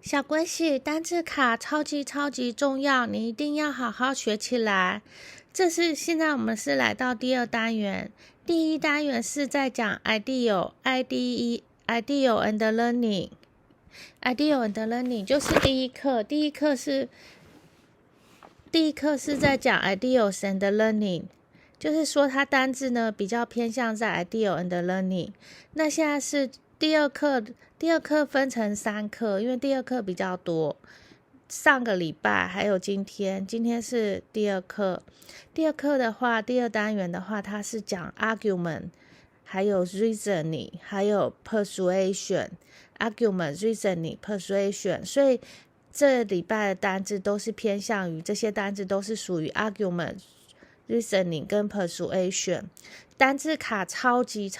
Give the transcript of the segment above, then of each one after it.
小龟喜单字卡超级重要，你一定要好好学起来。现在我们是来到第二单元，第一单元是在讲 ideal and learning。ideal and learning 就是第一课是在讲 ideals and learning， 就是说它单字呢比较偏向在 ideal and learning。那现在是第二课分成3课，因为第二课比较多。上个礼拜还有今天是第二课。第二课的话，第二单元的话，它是讲 argument， 还有 reasoning， 还有 persuasion。argument reasoning persuasion， 所以这礼拜的单字都是偏向于这些单字都是属于 argument reasoning 跟 persuasion。单字卡超级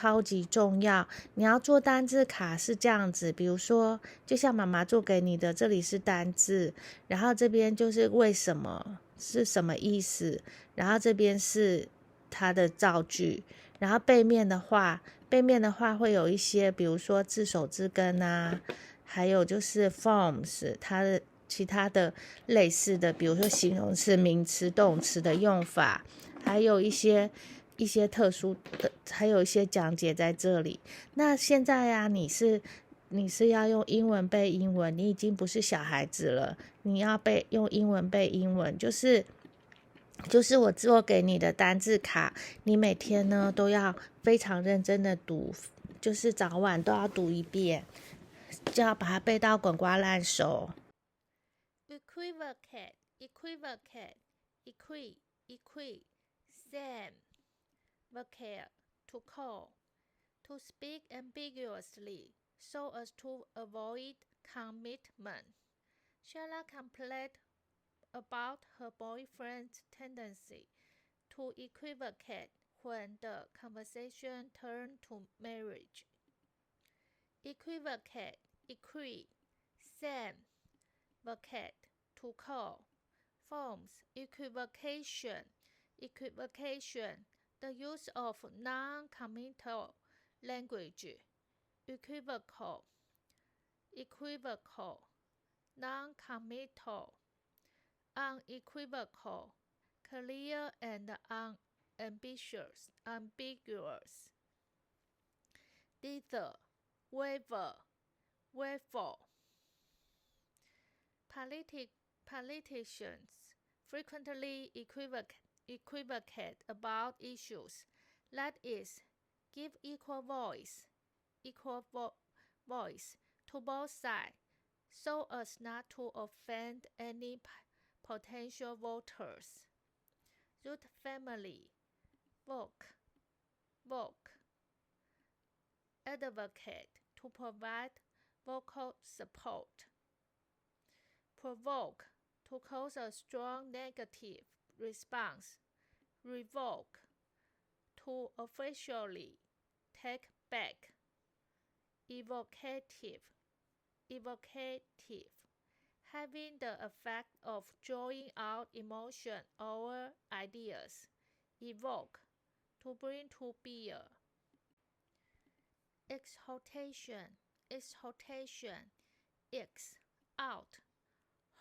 重要，你要做单字卡是这样子，比如说就像妈妈做给你的，这里是单字，然后这边就是为什么是什么意思，然后这边是它的造句，然后背面的话会有一些比如说字首字根啊，还有就是 forms 它的其他的类似的，比如说形容词、名词、动词的用法，还有一些特殊的，还有一些讲解在这里。那现在啊，你是要用英文背英文，你已经不是小孩子了，你要用英文背英文，就是我做给你的单字卡，你每天呢都要非常认真的读，就是早晚都要读一遍，就要把它背到滚瓜烂熟。Same vocab to call, to speak ambiguously so as to avoid commitment. Sheila complained about her boyfriend's tendency to equivocate when the conversation turned to marriage. Equivocate, same, vocate, to call. Forms, equivocation, the use of non-committal language. Equivocal, non-committal, unequivocal, clear and ambiguous. Dither, waiver. Politicians frequently equivocate about issues, that is, give equal voice to both sides, so as not to offend any potential voters. Root family, vote, advocate, to provide vocal support. Provoke, to cause a strong negative response. Revoke, to officially take back. Evocative, having the effect of drawing out emotion or ideas. Evoke, to bring to bear. Exhortation, out.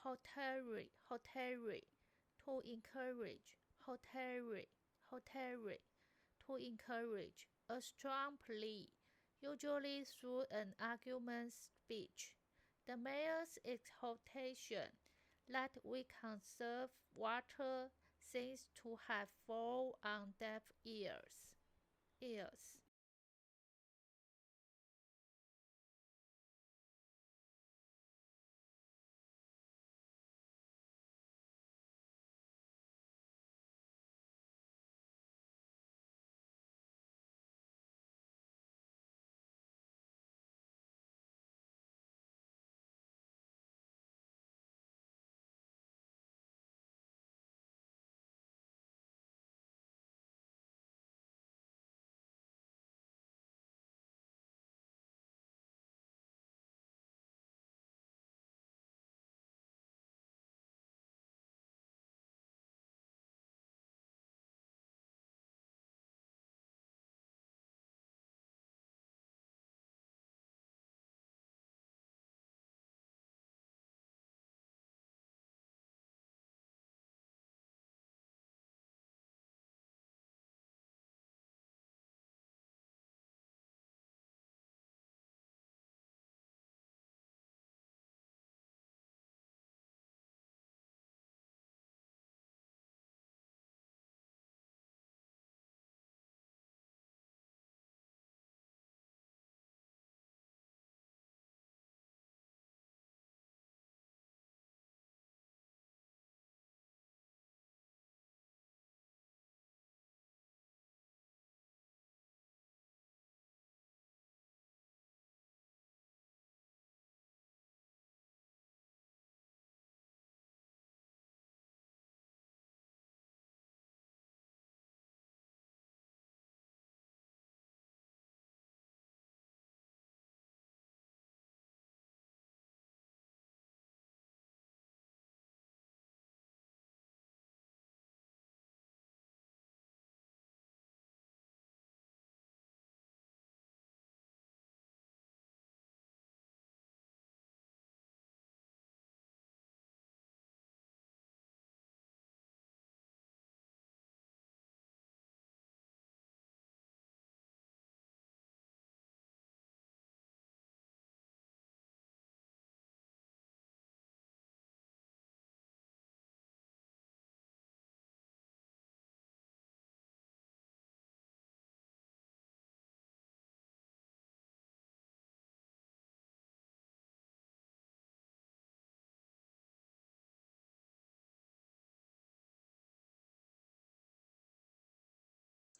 Hotary, to encourage. To encourage. A strong plea, usually through an argument speech. The mayor's exhortation that we conserve water seems to have fallen on deaf ears.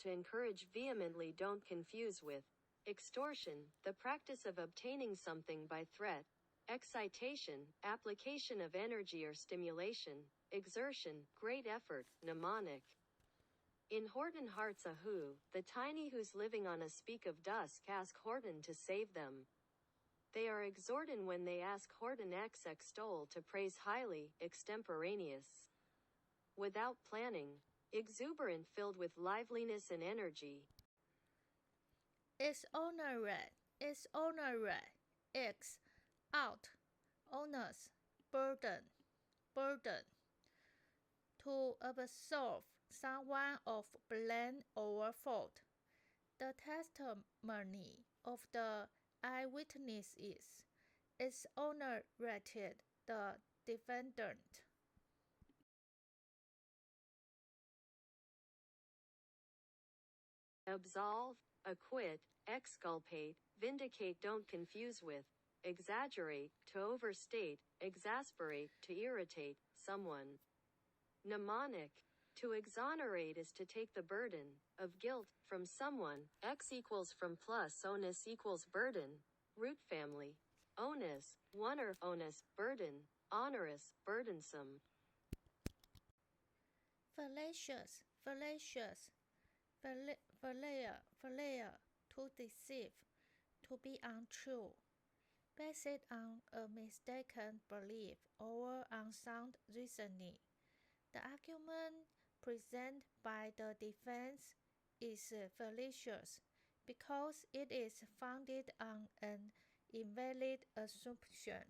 to encourage vehemently, don't confuse with. Extortion, the practice of obtaining something by threat. Excitation, application of energy or stimulation. Exertion, great effort. Mnemonic. In Horton Hearts a Who, the tiny who's living on a speak of dusk ask Horton to save them. They are exhortin when they ask Horton ex extol to praise highly, extemporaneous. Without planning. Exuberant, filled with liveliness and energy. Exonerate, ex, out, onus, burden. To absolve someone of blame or fault. The testimony of the eyewitness is exonerated the defendant. Absolve, acquit, exculpate, vindicate, don't confuse with. Exaggerate, to overstate, exasperate, to irritate someone. Mnemonic. To exonerate is to take the burden of guilt from someone. X equals from plus onus equals burden. Root family. Onus, one or onus, burden, onerous, burdensome. Fallacious, to deceive, to be untrue. Based on a mistaken belief or unsound reasoning. The argument presented by the defense is fallacious because it is founded on an invalid assumption.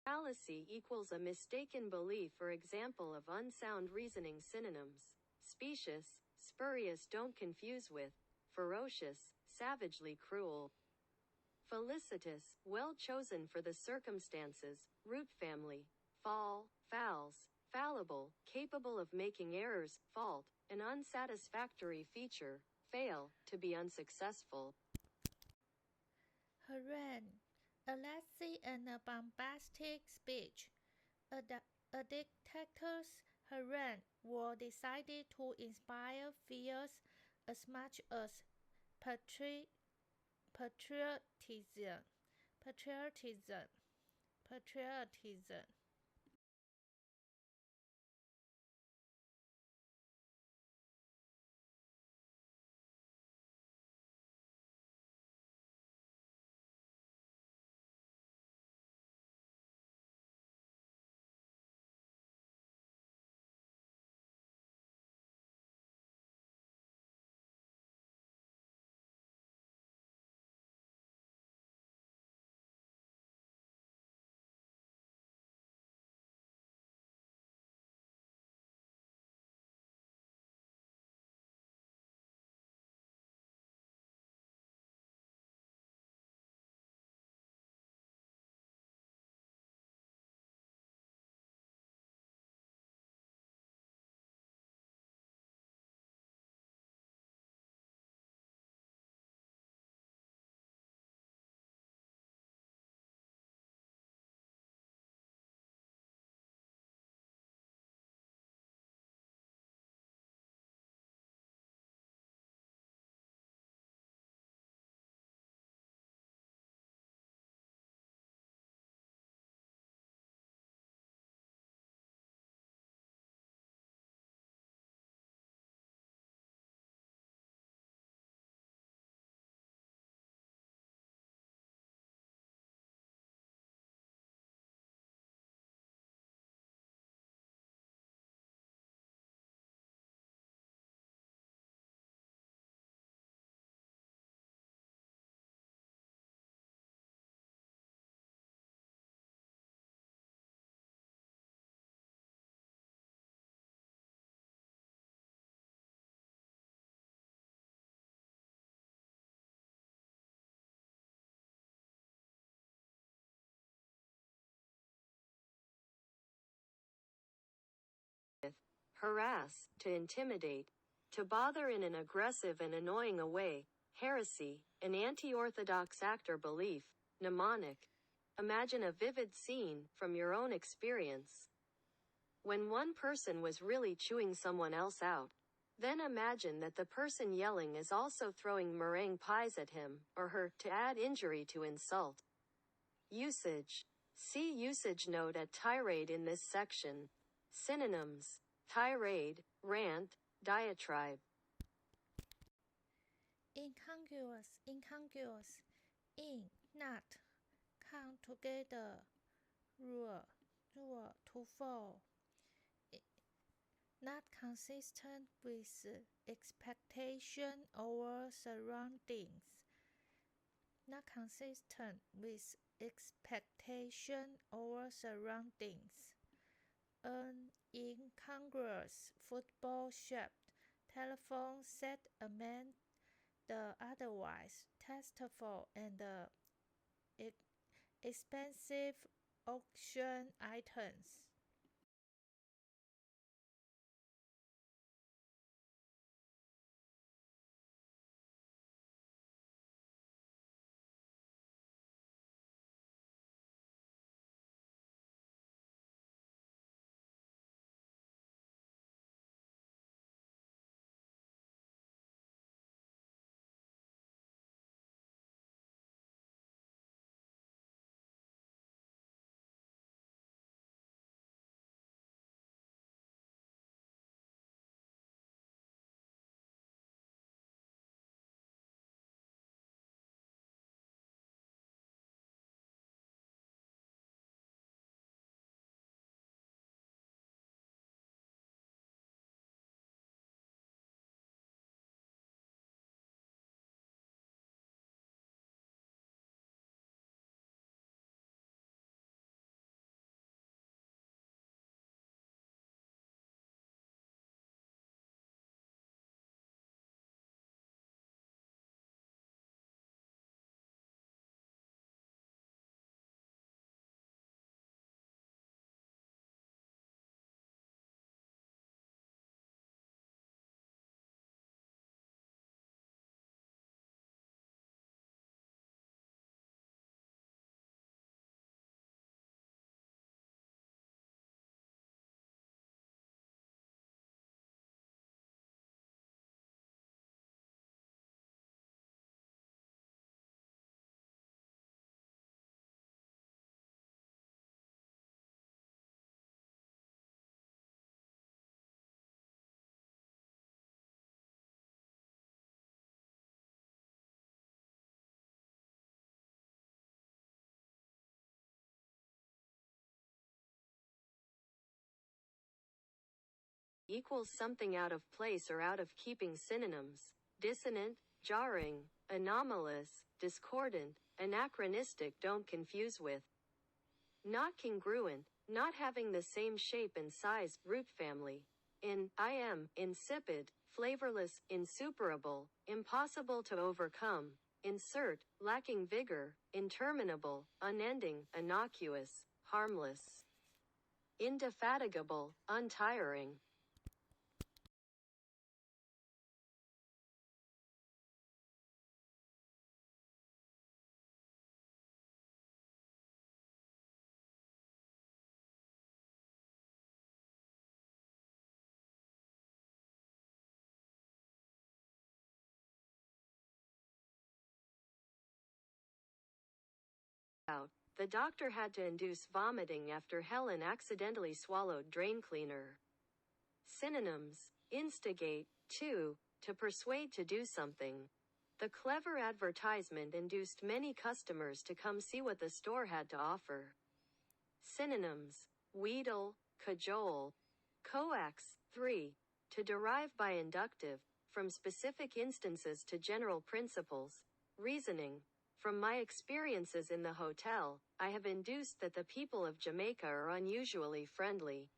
Fallacy equals a mistaken belief or example of unsound reasoning. Synonyms. Specious, spurious, don't confuse with. Ferocious, savagely cruel. Felicitous, well chosen for the circumstances. Root family. Fall, fouls, fallible, capable of making errors. Fault, an unsatisfactory feature. fail, to be unsuccessful. Harangue, a lengthy and a bombastic speech. A dictator's harangue was designed to inspire fears as much as patriotism. Patriotism. Patriotism. Harass, to intimidate, to bother in an aggressive and annoying a way, heresy, an anti-orthodox act or belief, mnemonic. Imagine a vivid scene, from your own experience. When one person was really chewing someone else out, then imagine that the person yelling is also throwing meringue pies at him, or her, to add injury to insult. Usage. See usage note at tirade in this section. Synonyms: tirade, rant, diatribe. Incongruous. In, not. Come together. Rule, to fall. Not consistent with expectation or surroundings. Not consistent with expectation or surroundings. An incongruous football-shaped telephone set among the otherwise tasteful and expensive auction items. equals something out of place or out of keeping. Synonyms: dissonant, jarring, anomalous, discordant, anachronistic. Don't confuse with not congruent, not having the same shape and size. Root family: insipid, flavorless, insuperable, impossible to overcome. Insert: lacking vigor, interminable, unending, innocuous, harmless. Indefatigable, untiring. The doctor had to induce vomiting after Helen accidentally swallowed drain cleaner. Synonyms: instigate, to persuade to do something. The clever advertisement induced many customers to come see what the store had to offer. Synonyms: wheedle, cajole. Coax. 3. To derive by inductive, from specific instances to general principles. Reasoning: from my experiences in the hotel, I have induced that the people of Jamaica are unusually friendly.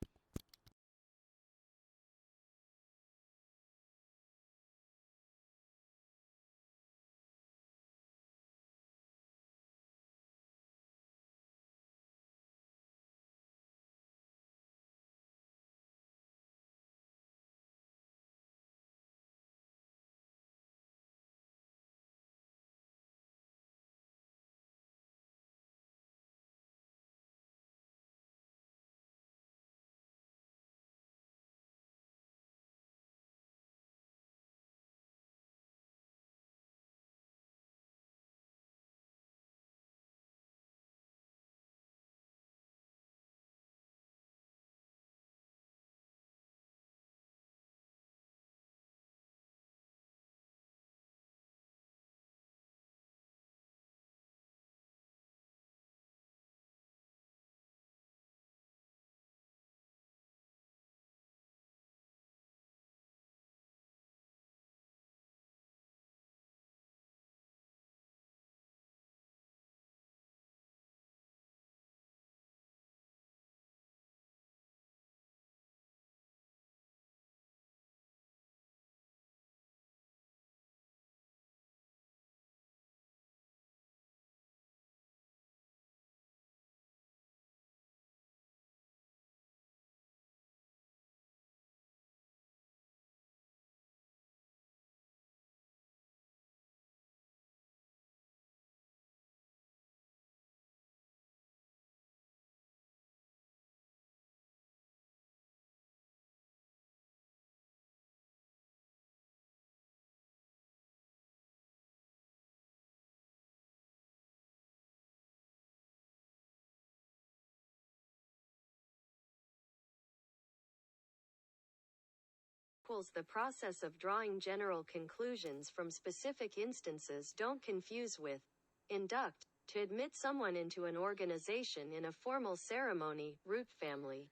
The process of drawing general conclusions from specific instances. Don't confuse with induct, to admit someone into an organization in a formal ceremony. Root family: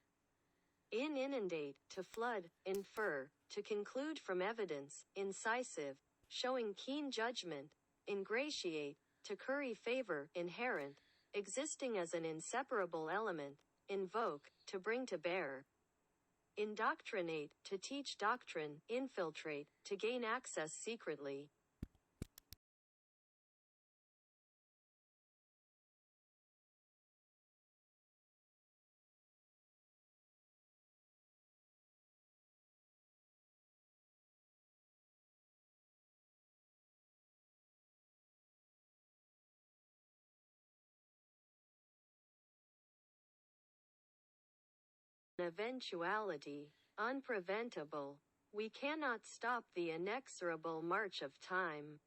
inundate, to flood, infer, to conclude from evidence, incisive, showing keen judgment, ingratiate, to curry favor, inherent, existing as an inseparable element, invoke, to bring to bear. Indoctrinate, to teach doctrine. Infiltrate, to gain access secretly. Eventuality, unpreventable. We cannot stop the inexorable march of time.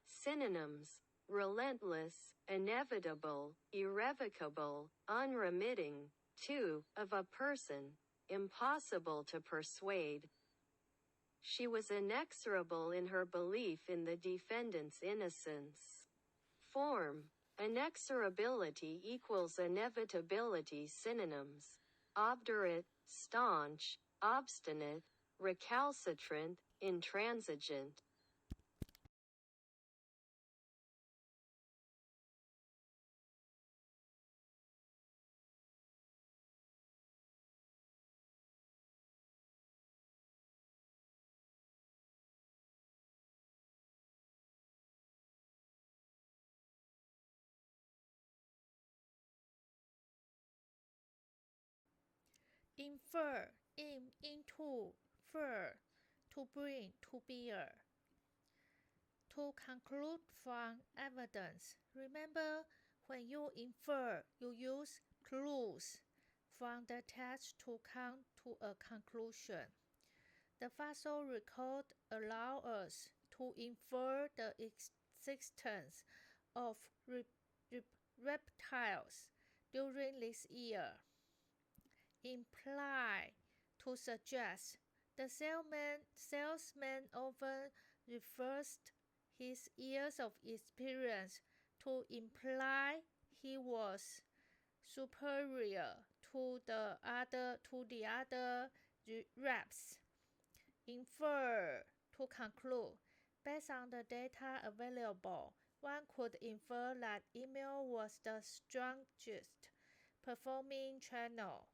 Synonyms: relentless, inevitable, irrevocable, unremitting. 2. Of a person, impossible to persuade. She was inexorable in her belief in the defendant's innocence. Form: inexorability equals inevitability. Synonyms: obdurate, staunch, obstinate, recalcitrant, intransigent. Infer, into, fer, to bring, to bear. To conclude from evidence. Remember, when you infer, you use clues from the text to come to a conclusion. The fossil record allows us to infer the existence of reptiles during this year. Imply, to suggest. The salesman often refers his years of experience to imply he was superior to the other reps. Infer, to conclude. Based on the data available, one could infer that email was the strongest performing channel.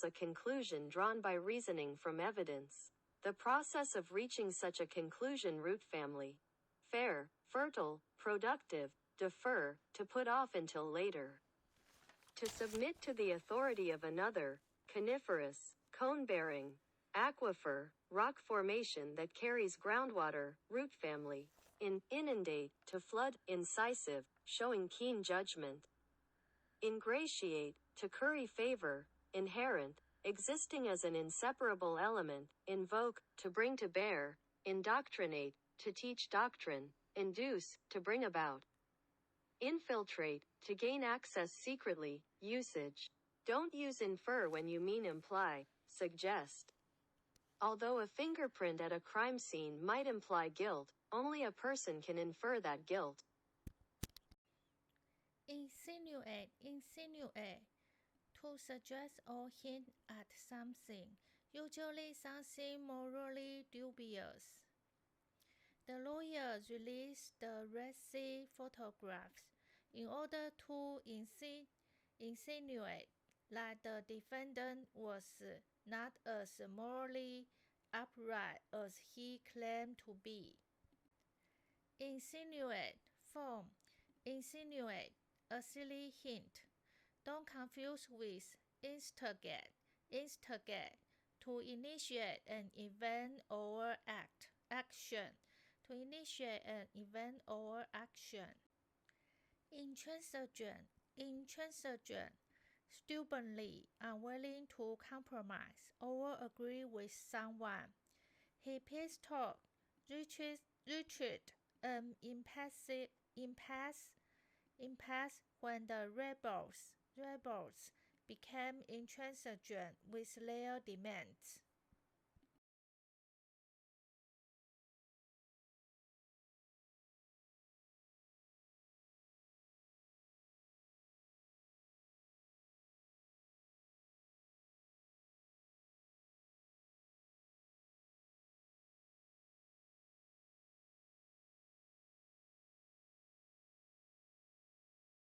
A conclusion drawn by reasoning from evidence. The process of reaching such a conclusion. Root family. Fair, fertile, productive, defer, to put off until later. To submit to the authority of another, coniferous, cone-bearing, aquifer, rock formation that carries groundwater. Root family. Inundate, to flood, incisive, showing keen judgment. Ingratiate, to curry favor, inherent, existing as an inseparable element. Invoke, to bring to bear. Indoctrinate, to teach doctrine. Induce, to bring about. Infiltrate, to gain access secretly. Usage. Don't use infer when you mean imply, suggest. Although a fingerprint at a crime scene might imply guilt, only a person can infer that guilt. Insinuate, to suggest or hint at something, usually something morally dubious. The lawyer released the Red Sea photographs in order to insinuate that the defendant was not as morally upright as he claimed to be. Insinuate, form. Insinuate, a silly hint. Don't confuse with instigate. instigate, to initiate an event or action, to initiate an event or action. Intransigent, stubbornly unwilling to compromise or agree with someone. He pistol retreat an impasse when the rebels became intransigent with their demands.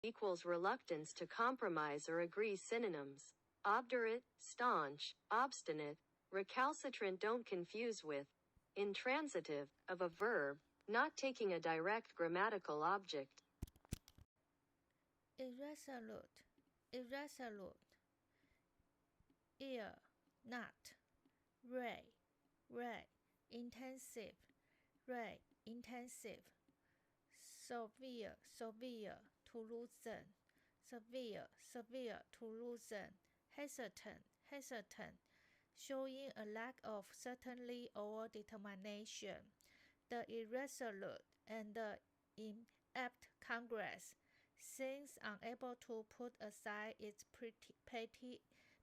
Equals reluctance to compromise or agree. Synonyms: obdurate, staunch, obstinate, recalcitrant. Don't confuse with intransitive, of a verb, not taking a direct grammatical object. Irresolute, not, ray, intensive, severe, to loosen, hesitant, showing a lack of certainty or determination. The irresolute and the inept Congress seems unable to put aside its petty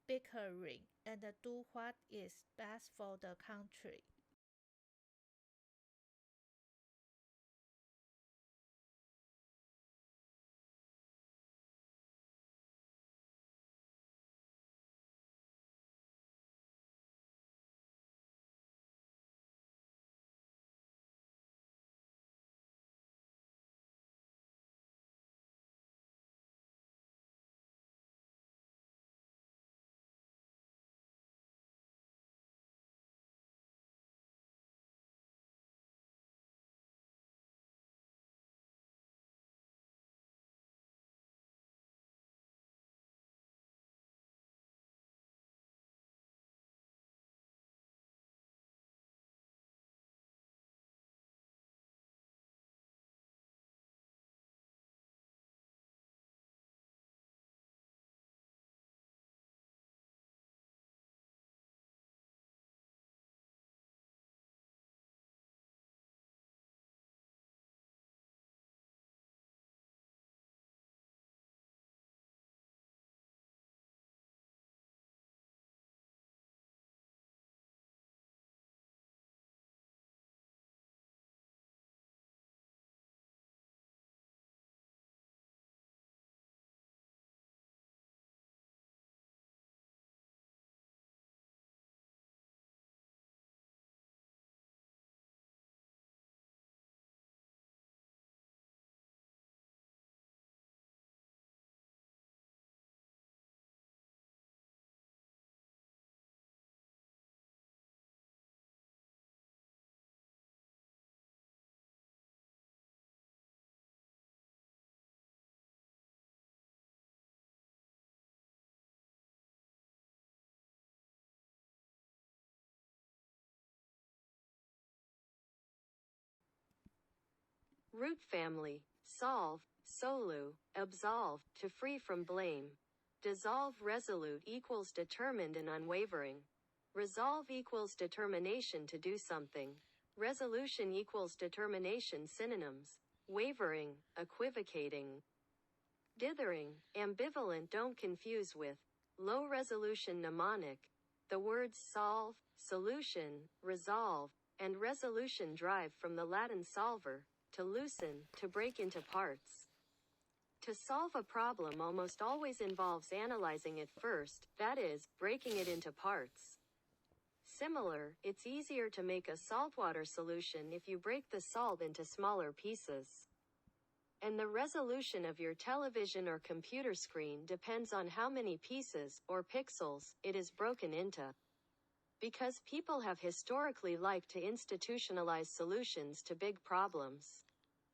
bickering and do what is best for the country. Root family: solve, solu, absolve, to free from blame. Dissolve: resolute equals determined and unwavering. Resolve equals determination to do something. Resolution equals determination. Synonyms: wavering, equivocating. Dithering, ambivalent. Don't confuse with low resolution. Mnemonic: the words solve, solution, resolve, and resolution derive from the Latin solver, to loosen, to break into parts. To solve a problem almost always involves analyzing it first, that is, breaking it into parts. Similar, it's easier to make a saltwater solution if you break the salt into smaller pieces. And the resolution of your television or computer screen depends on how many pieces, or pixels, it is broken into. Because people have historically liked to institutionalize solutions to big problems.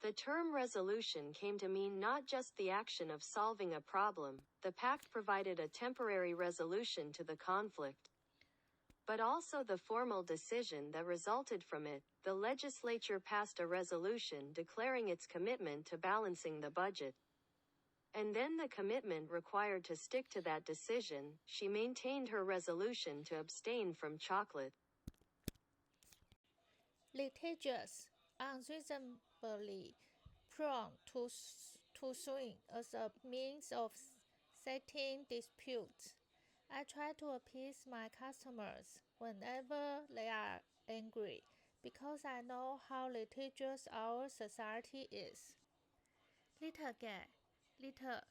The term resolution came to mean not just the action of solving a problem, the pact provided a temporary resolution to the conflict, but also the formal decision that resulted from it. The legislature passed a resolution declaring its commitment to balancing the budget. And then the commitment required to stick to that decision. She maintained her resolution to abstain from chocolate. Litigious, unreasonably prone to suing as a means of settling disputes. I try to appease my customers whenever they are angry because I know how litigious our society is. Litigate, litigious,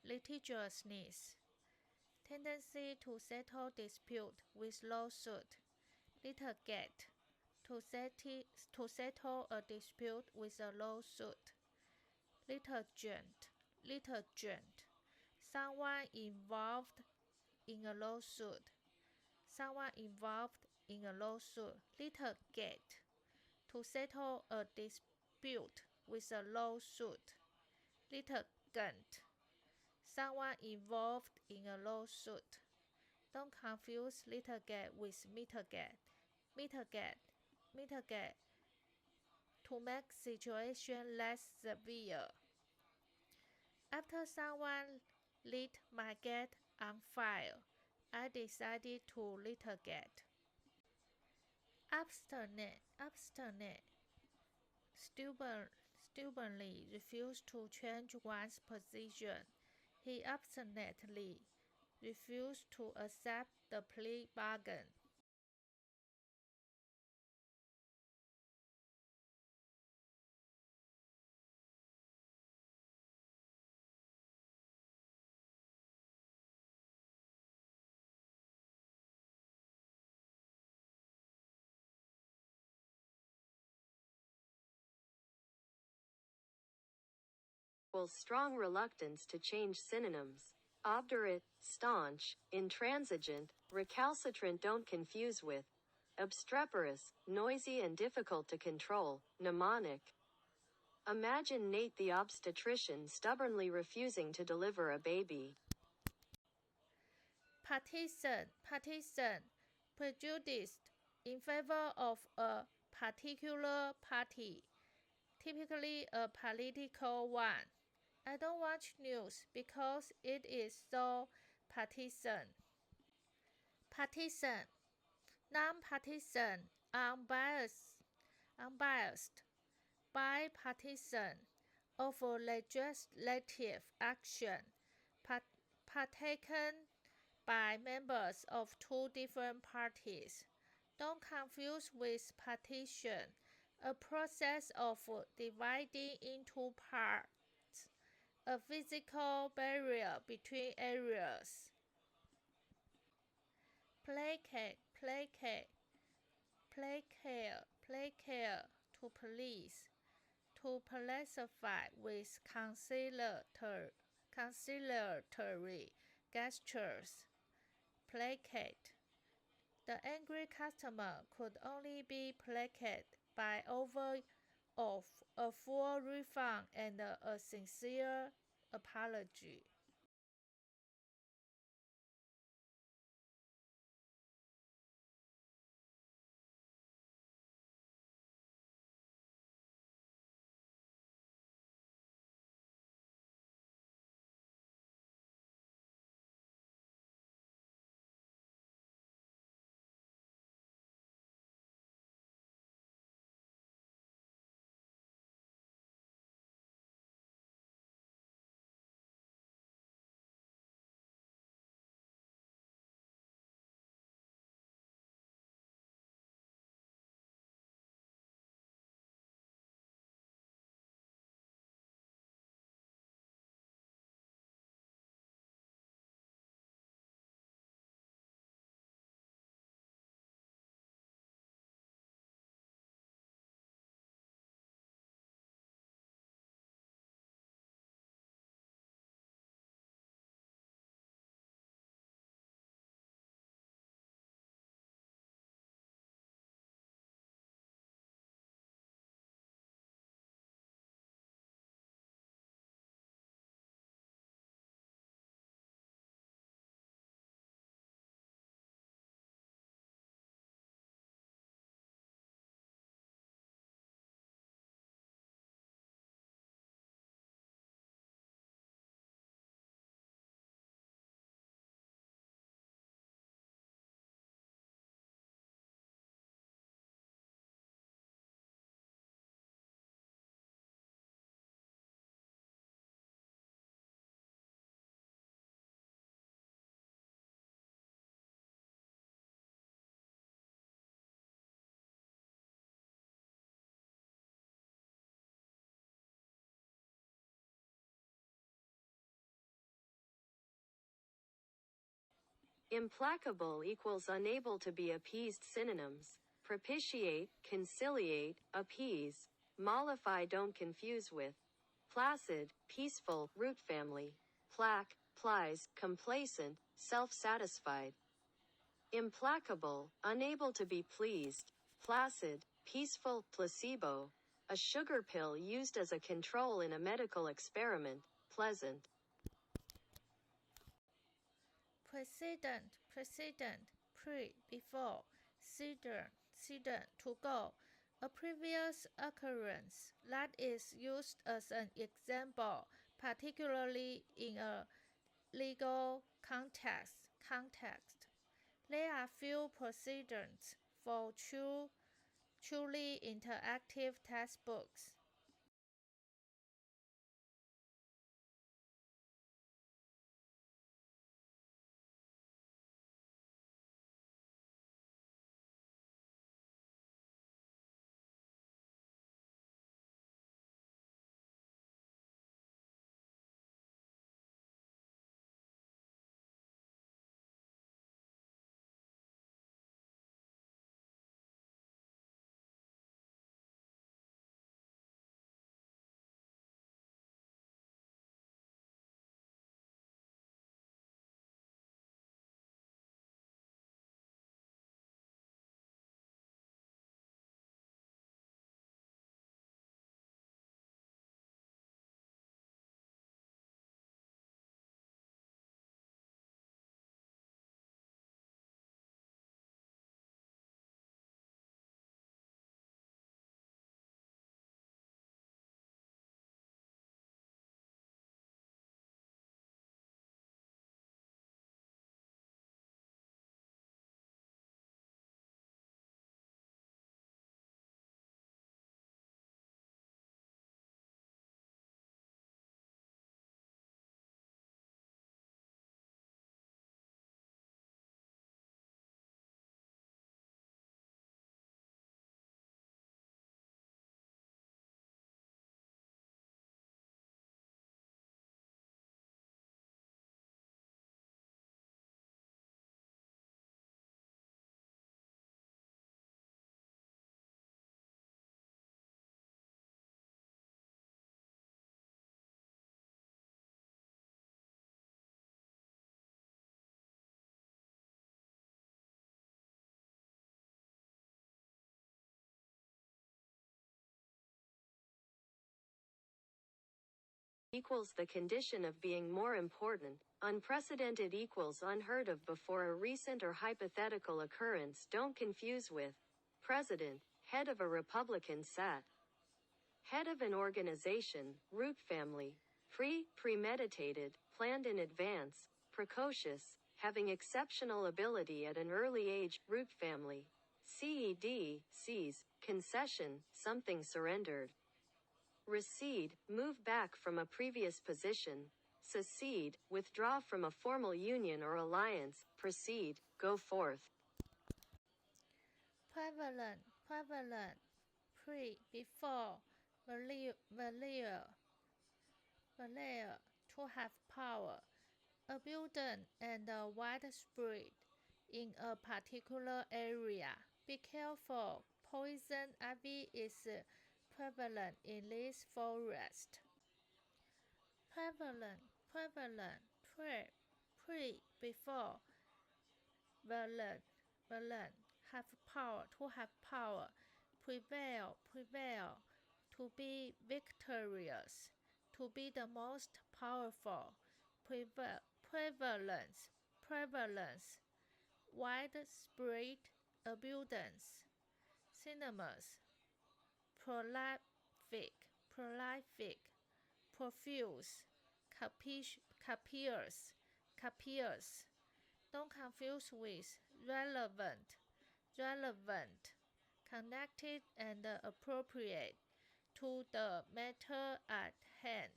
litigiousness, tendency to settle dispute with lawsuit, litigate, to settle a dispute with a lawsuit, litigant, someone involved in a lawsuit, litigate, to settle a dispute with a lawsuit, litigant, someone involved in a lawsuit. Don't confuse litigate with mitigate. Mitigate, to make situation less severe. After someone lit my gate on fire, I decided to litigate. Obstinate, stubbornly refused to change one's position. He obstinately refused to accept the plea bargain. Strong reluctance to change synonyms. Obdurate, staunch, intransigent, recalcitrant. Don't confuse with obstreperous, noisy and difficult to control, mnemonic. Imagine Nate the obstetrician stubbornly refusing to deliver a baby. Partisan, prejudiced in favor of a particular party, typically a political one. I don't watch news because it is so partisan. Partisan, non-partisan, unbiased, bipartisan, of legislative action, partaken by members of two different parties. Don't confuse with partition, a process of dividing into parts, a physical barrier between areas. Placate, to police, to pacify with conciliatory gestures. Placate. The angry customer could only be placated by offer of a full refund and a sincere apology. Implacable equals unable to be appeased. Synonyms: propitiate, conciliate, appease. Mollify, don't confuse with. Placid, peaceful, root family. Plaque, plies, complacent, self-satisfied. Implacable, unable to be pleased. Placid, peaceful, placebo. A sugar pill used as a control in a medical experiment. Pleasant. Precedent, pre, before, cedar, to go. A previous occurrence that is used as an example, particularly in a legal context. There are few precedents for truly interactive textbooks. Equals the condition of being more important. Unprecedented equals unheard of before, a recent or hypothetical occurrence. Don't confuse with. President, head of a Republican set. Head of an organization, root family. Premeditated, planned in advance. Precocious, having exceptional ability at an early age, root family. Seize, concession, something surrendered. Recede, move back from a previous position. Secede, withdraw from a formal union or alliance. Proceed, go forth. Prevalent, before, valere, to have power, abundant and widespread in a particular area. Be careful, poison ivy is prevalent in this forest. Prevalent, before, valent, have power, to have power. Prevail, to be victorious, to be the most powerful. Prevalence, widespread, abundance. Synonyms: prolific, profuse, capious. Don't confuse with relevant, connected and appropriate to the matter at hand.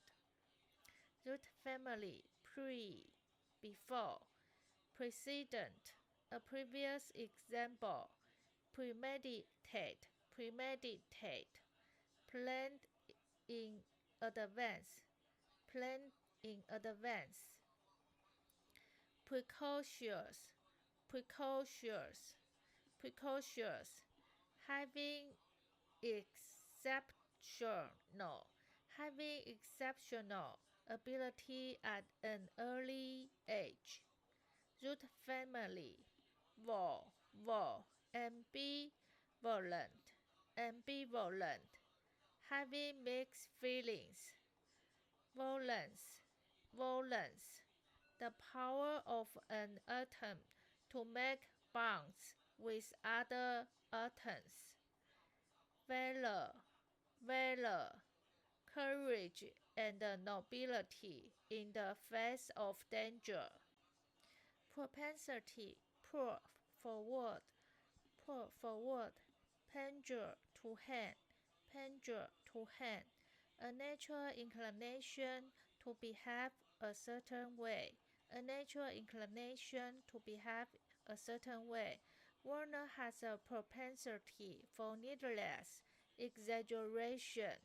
Root family, before, precedent, a previous example. Premeditate, planned in advance, Precocious, precocious, precocious, having exceptional, having exceptional ability at an early age. Root family, ambivalent, ambivalent, having mixed feelings. Valence, valence, the power of an atom to make bonds with other atoms. Valor, valor, courage and nobility in the face of danger. Propensity, forward, pendule to hand, pendule to hand, a natural inclination to behave a certain way, a natural inclination to behave a certain way. Warner has a propensity for needless exaggeration.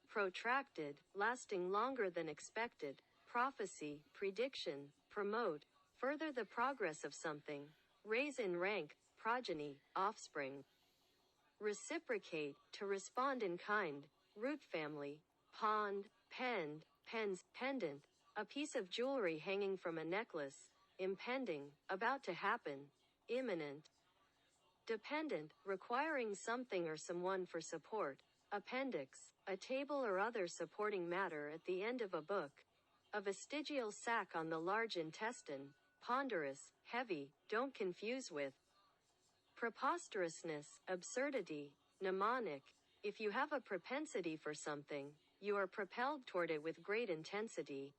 Protracted, lasting longer than expected, prophecy, prediction, promote, further the progress of something, raise in rank, progeny, offspring. Reciprocate, to respond in kind, root family, pond, pendant, a piece of jewelry hanging from a necklace, impending, about to happen, imminent. Dependent, requiring something or someone for support. Appendix, a table or other supporting matter at the end of a book. A vestigial sac on the large intestine. Ponderous, heavy, don't confuse with. Preposterousness, absurdity. Mnemonic, if you have a propensity for something, you are propelled toward it with great intensity.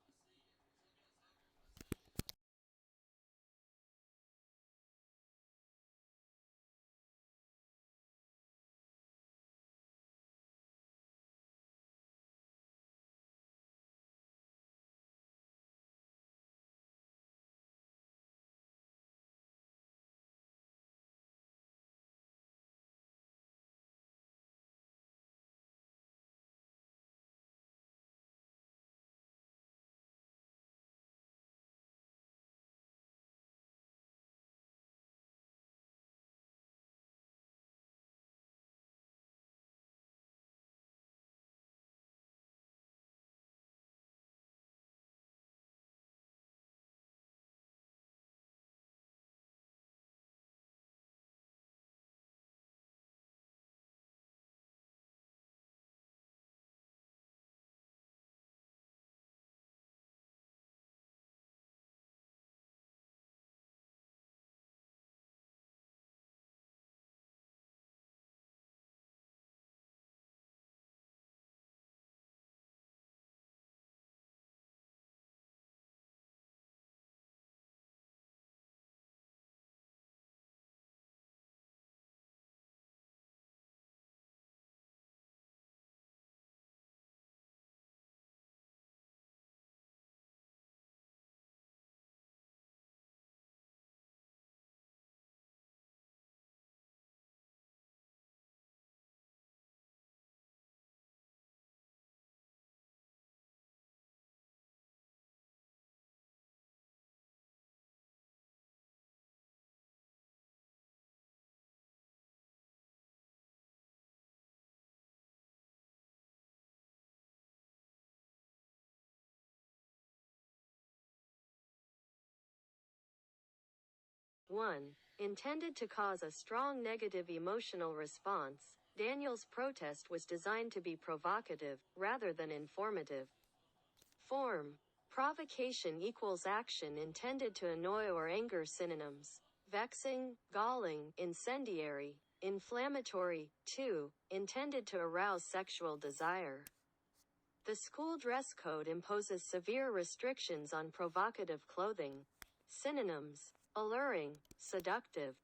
1. Intended to cause a strong negative emotional response, Daniel's protest was designed to be provocative, rather than informative. Form. Provocation equals action intended to annoy or anger. Synonyms: vexing, galling, incendiary, inflammatory. 2. Intended to arouse sexual desire. The school dress code imposes severe restrictions on provocative clothing. Synonyms: alluring, seductive.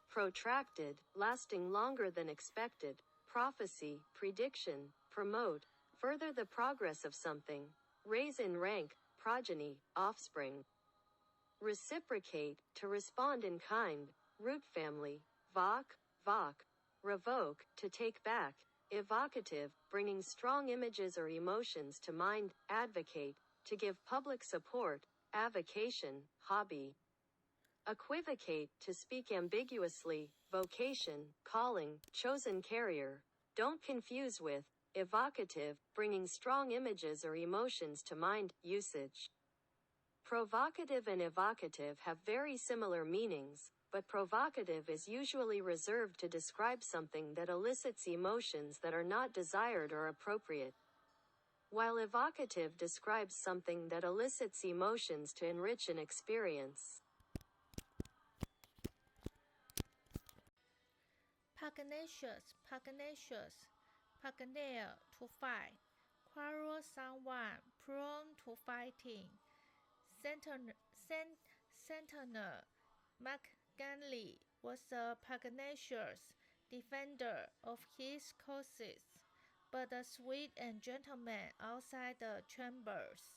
Protracted, lasting longer than expected. Prophecy, prediction, promote, further the progress of something. Raise in rank, progeny, offspring. Reciprocate, to respond in kind. Root family. Voc. Revoke, to take back. Evocative, bringing strong images or emotions to mind. Advocate, to give public support. Avocation, hobby. Equivocate, to speak ambiguously. Vocation, calling, chosen carrier. Don't confuse with evocative, bringing strong images or emotions to mind. Usage. Provocative and evocative have very similar meanings, but provocative is usually reserved to describe something that elicits emotions that are not desired or appropriate, while evocative describes something that elicits emotions to enrich an experience. Pugnacious, pugnae, to fight. Quarrel someone, prone to fighting. Sentinel McGinley was a pugnacious defender of his causes, but a sweet and gentleman outside the chambers.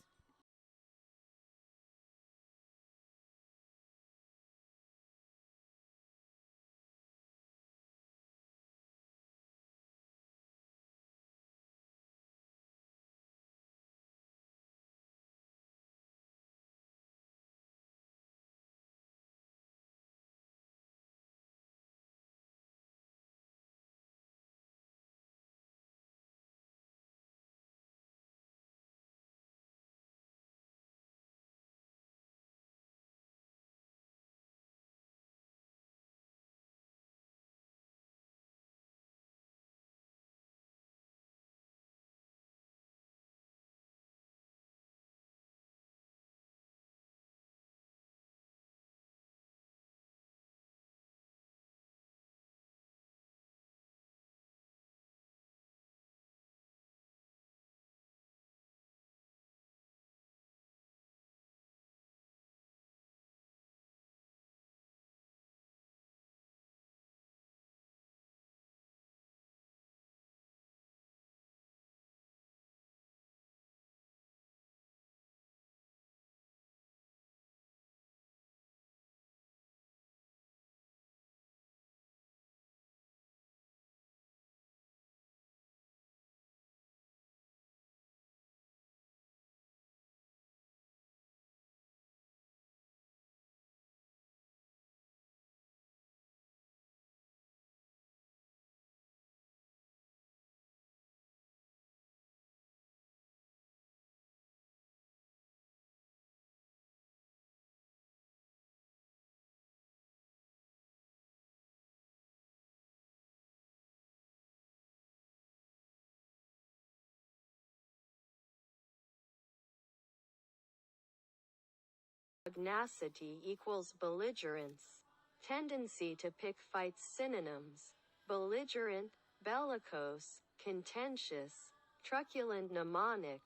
pugnacity equals belligerence. Tendency to pick fights. Synonyms: belligerent, bellicose, contentious, truculent. Mnemonic: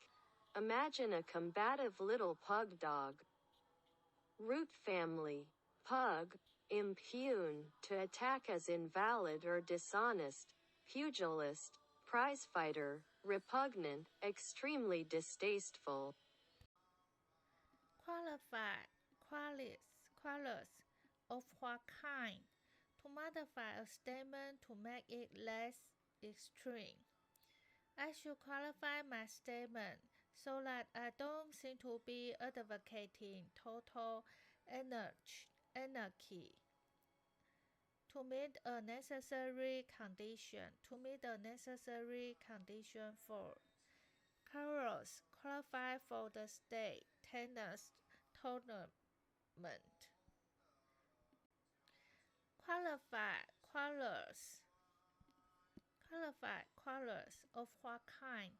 imagine a combative little pug dog. Root family: pug, impugn, to attack as invalid or dishonest, pugilist, prizefighter, repugnant, extremely distasteful. Qualified, qualities, of what kind? To modify a statement to make it less extreme. I should qualify my statement so that I don't seem to be advocating total anarchy. To meet a necessary condition. To meet a necessary condition for. Carlos qualified for the state tennis tournament. Qualified colors of what kind?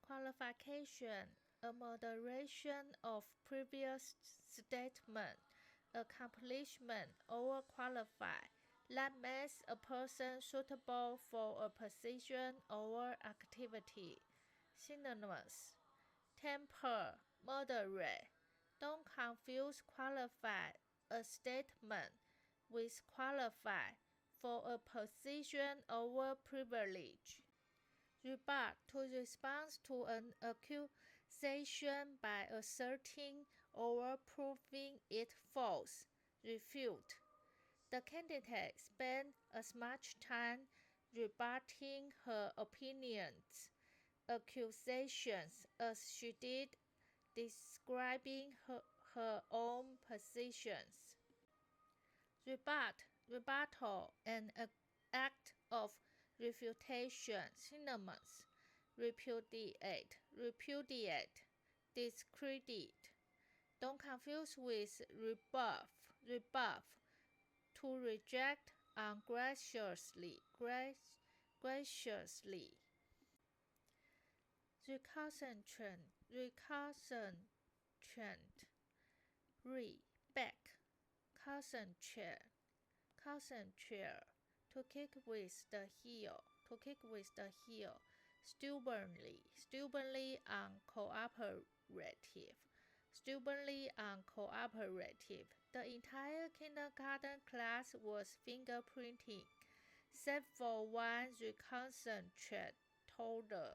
Qualification, a moderation of previous statement, accomplishment, overqualified, that makes a person suitable for a position or activity. Synonyms: temper, moderate. Don't confuse qualified, a statement, with qualified for a position or privilege. Rebut, to respond to an accusation by asserting or proving it false. Refute. The candidate spent as much time rebutting her opinions, accusations as she did describing her own positions. Rebuttal, an act of refutation. Synonyms: repudiate, discredit. Don't confuse with rebuff, to reject ungraciously, graciously. Recalcitrant, back, concentrate, to kick with the heel, stubbornly, uncooperative. The entire kindergarten class was fingerprinting, except for one recalcitrant toddler.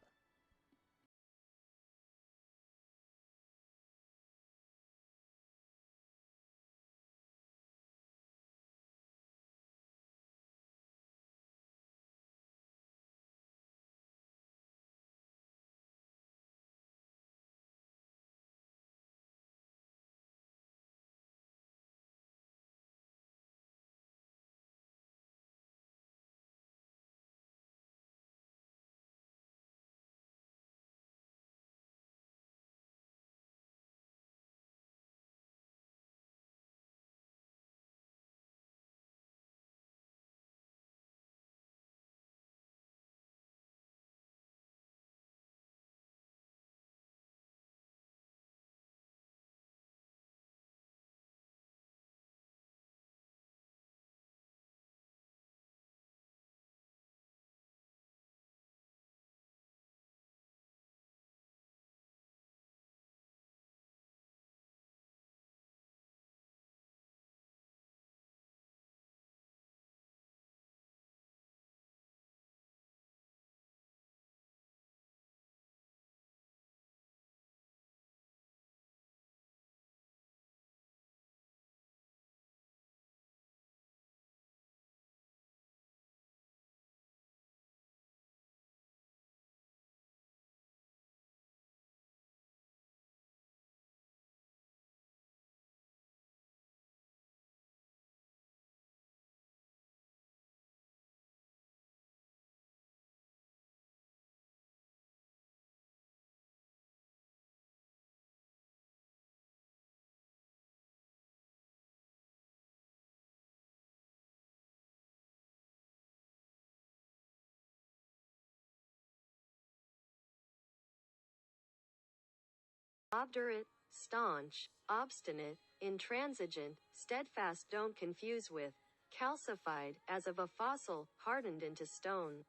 Obdurate, staunch, obstinate, intransigent, steadfast. Don't confuse with calcified, as of a fossil, hardened into stone.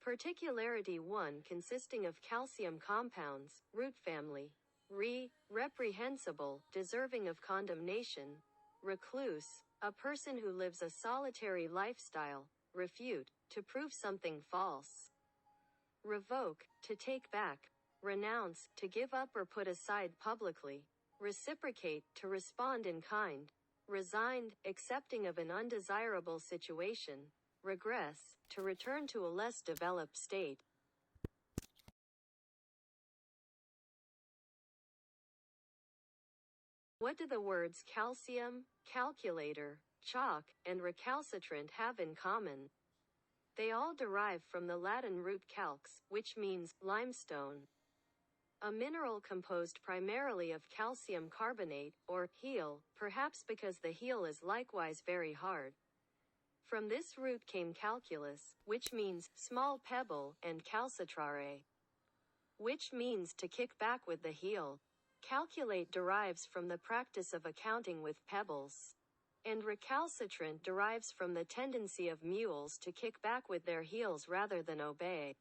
Particularity 1 consisting of calcium compounds, root family. Reprehensible, deserving of condemnation. Recluse, a person who lives a solitary lifestyle. Refute, to prove something false. Revoke, to take back. Renounce, to give up or put aside publicly. Reciprocate, to respond in kind. Resigned, accepting of an undesirable situation. Regress, to return to a less developed state. What do the words calcium, calculator, chalk, and recalcitrant have in common? They all derive from the Latin root calx, which means limestone. A mineral composed primarily of calcium carbonate, or heel, perhaps because the heel is likewise very hard. From this root came calculus, which means small pebble, and calcitrare, which means to kick back with the heel. Calculate derives from the practice of accounting with pebbles. And recalcitrant derives from the tendency of mules to kick back with their heels rather than obey.